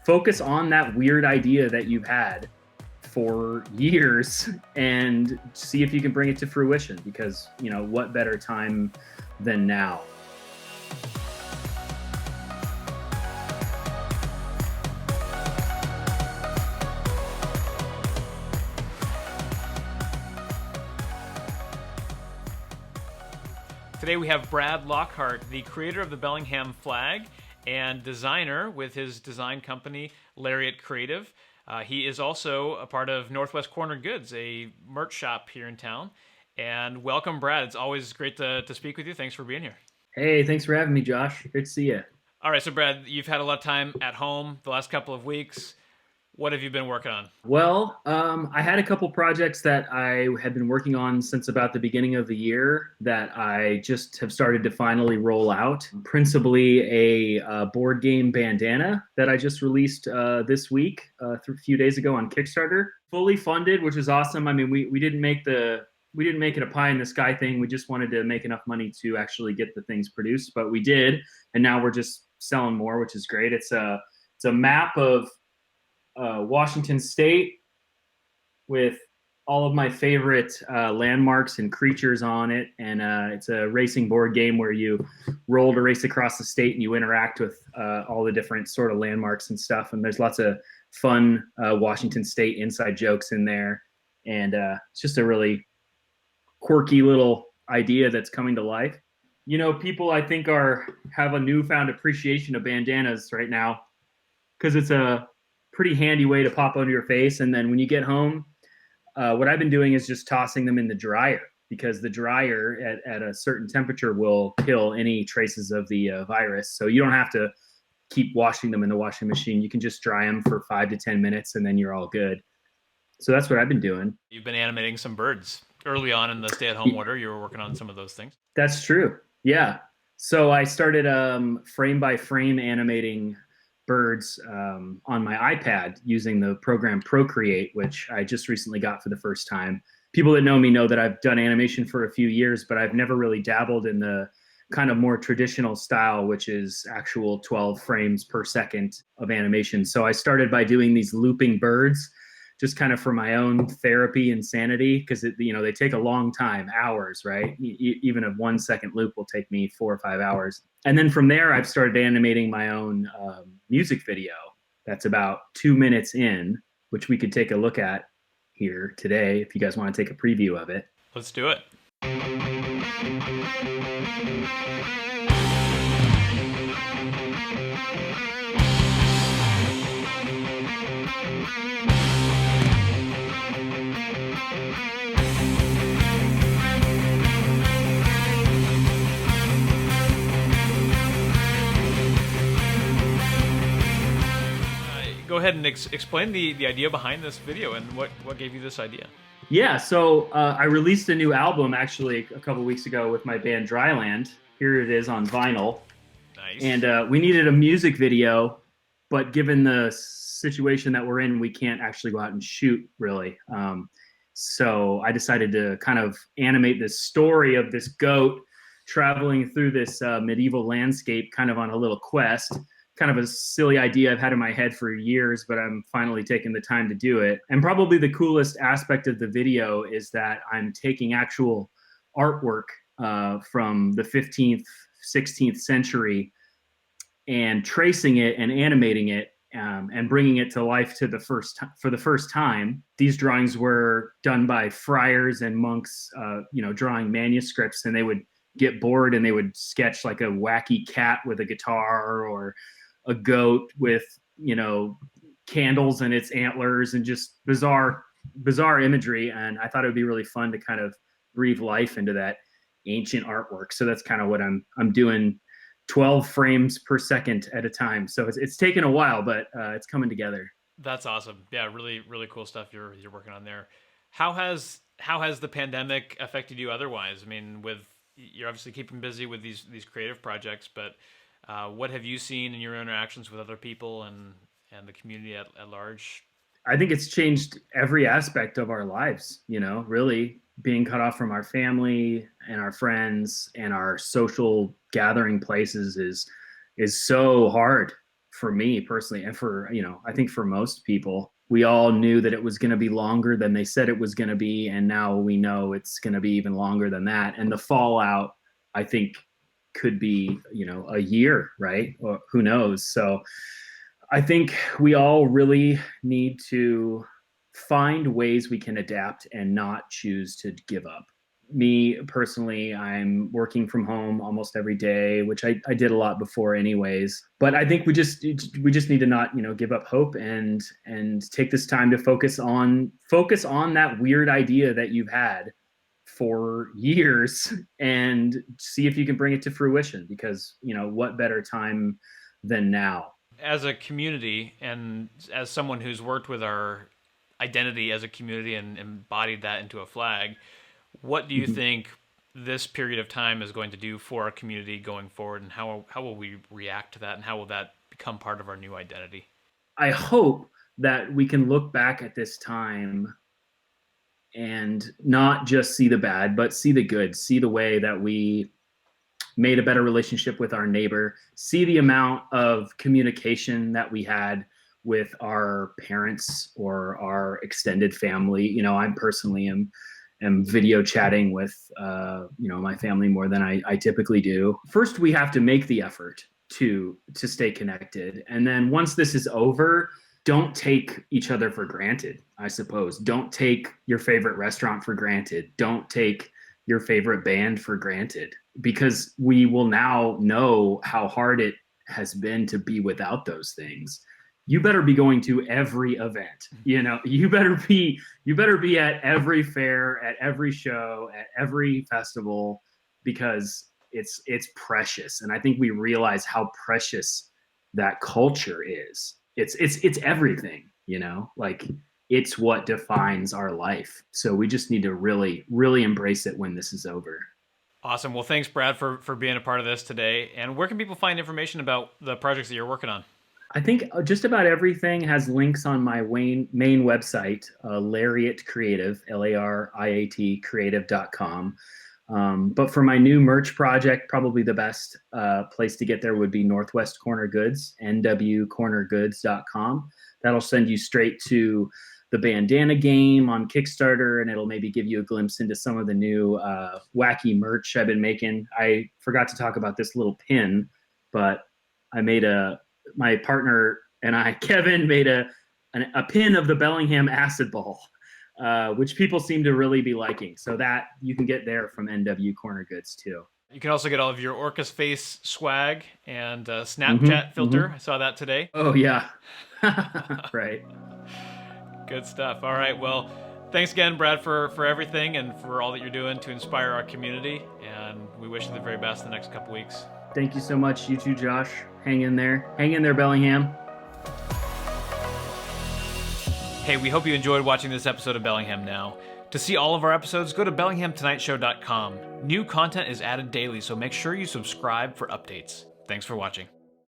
focus on that weird idea that you've had for years and see if you can bring it to fruition, because, what better time than now? Today we have Brad Lockhart, the creator of the Bellingham flag and designer with his design company, Lariat Creative. He is also a part of Northwest Corner Goods, a merch shop here in town. And welcome, Brad. It's always great to speak with you. Thanks for being here. Hey, thanks for having me, Josh. Great to see you. All right, so Brad, you've had a lot of time at home the last couple of weeks. What have you been working on? Well, I had a couple projects that I had been working on since about the beginning of the year that I just have started to finally roll out. Principally a board game bandana that I just released this week, a few days ago on Kickstarter. Fully funded, which is awesome. I mean, we didn't make it a pie in the sky thing. We just wanted to make enough money to actually get the things produced, but we did, and now we're just selling more, which is great. It's a map of Washington State with all of my favorite landmarks and creatures on it. And it's a racing board game where you roll to race across the state and you interact with all the different sort of landmarks and stuff. And there's lots of fun Washington State inside jokes in there. And it's just a really quirky little idea that's coming to life. People I think have a newfound appreciation of bandanas right now because it's a pretty handy way to pop under your face. And then when you get home, what I've been doing is just tossing them in the dryer, because the dryer at a certain temperature will kill any traces of the virus. So you don't have to keep washing them in the washing machine. You can just dry them for 5 to 10 minutes and then you're all good. So that's what I've been doing. You've been animating some birds. Early on in the stay-at-home order, you were working on some of those things. That's true. Yeah. So I started frame by frame animating birds on my iPad using the program Procreate, which I just recently got for the first time. People that know me know that I've done animation for a few years, but I've never really dabbled in the kind of more traditional style, which is actual 12 frames per second of animation. So I started by doing these looping birds, just kind of for my own therapy and sanity, because they take a long time, hours, right? Even a 1 second loop will take me 4 or 5 hours. And then from there, I've started animating my own music video that's about 2 minutes in, which we could take a look at here today if you guys want to take a preview of it. Let's do it. Go ahead and explain the idea behind this video and what gave you this idea. Yeah, so I released a new album actually a couple weeks ago with my band Dryland. Here it is on vinyl. Nice. And we needed a music video, but given the situation that we're in, we can't actually go out and shoot, really. So I decided to kind of animate this story of this goat traveling through this medieval landscape kind of on a little quest. Kind of a silly idea I've had in my head for years, but I'm finally taking the time to do it. And probably the coolest aspect of the video is that I'm taking actual artwork from the 15th, 16th century and tracing it and animating it and bringing it to life for the first time. These drawings were done by friars and monks, drawing manuscripts, and they would get bored and they would sketch like a wacky cat with a guitar or a goat with, candles and its antlers and just bizarre imagery. And I thought it would be really fun to kind of breathe life into that ancient artwork. So that's kind of what I'm doing, 12 frames per second at a time. So it's taken a while, but it's coming together. That's awesome. Yeah, really, really cool stuff you're working on there. How has the pandemic affected you otherwise? I mean, you're obviously keeping busy with these creative projects, but what have you seen in your interactions with other people and the community at large? I think it's changed every aspect of our lives, really being cut off from our family and our friends and our social gathering places is so hard for me personally, and for, I think for most people, we all knew that it was going to be longer than they said it was going to be. And now we know it's going to be even longer than that. And the fallout, I think, could be, a year, right? Or who knows? So I think we all really need to find ways we can adapt and not choose to give up. Me personally, I'm working from home almost every day, which I did a lot before anyways. But I think we just need to not, give up hope and take this time to focus on that weird idea that you've had for years and see if you can bring it to fruition, because, what better time than now? As a community, and as someone who's worked with our identity as a community and embodied that into a flag, what do you think this period of time is going to do for our community going forward, and how will we react to that, and how will that become part of our new identity? I hope that we can look back at this time and not just see the bad, but see the good, see the way that we made a better relationship with our neighbor, see the amount of communication that we had with our parents or our extended family. I personally am video chatting with my family more than I typically do. First, we have to make the effort to stay connected, and then once this is over, don't take each other for granted. I suppose don't take your favorite restaurant for granted. Don't take your favorite band for granted, because we will now know how hard it has been to be without those things. You better be going to every event. You better be at every fair, at every show, at every festival, because it's precious. And I think we realize how precious that culture is. It's everything, like it's what defines our life. So we just need to really, really embrace it when this is over. Awesome. Well, thanks, Brad, for being a part of this today. And where can people find information about the projects that you're working on? I think just about everything has links on my main website, Lariat Creative, Lariat creative.com. But for my new merch project, probably the best place to get there would be Northwest Corner Goods, nwcornergoods.com. That'll send you straight to the bandana game on Kickstarter, and it'll maybe give you a glimpse into some of the new wacky merch I've been making. I forgot to talk about this little pin, but my partner and I, Kevin, made a pin of the Bellingham acid ball, which people seem to really be liking. So that you can get there from NW Corner Goods too. You can also get all of your Orcus Face swag and Snapchat filter. I saw that today. Oh, yeah. Right. Good stuff. All right. Well, thanks again, Brad, for everything and for all that you're doing to inspire our community. And we wish you the very best in the next couple weeks. Thank you so much. You too, Josh. Hang in there. Hang in there, Bellingham. Hey, we hope you enjoyed watching this episode of Bellingham Now. To see all of our episodes, go to BellinghamTonightShow.com. New content is added daily, so make sure you subscribe for updates. Thanks for watching.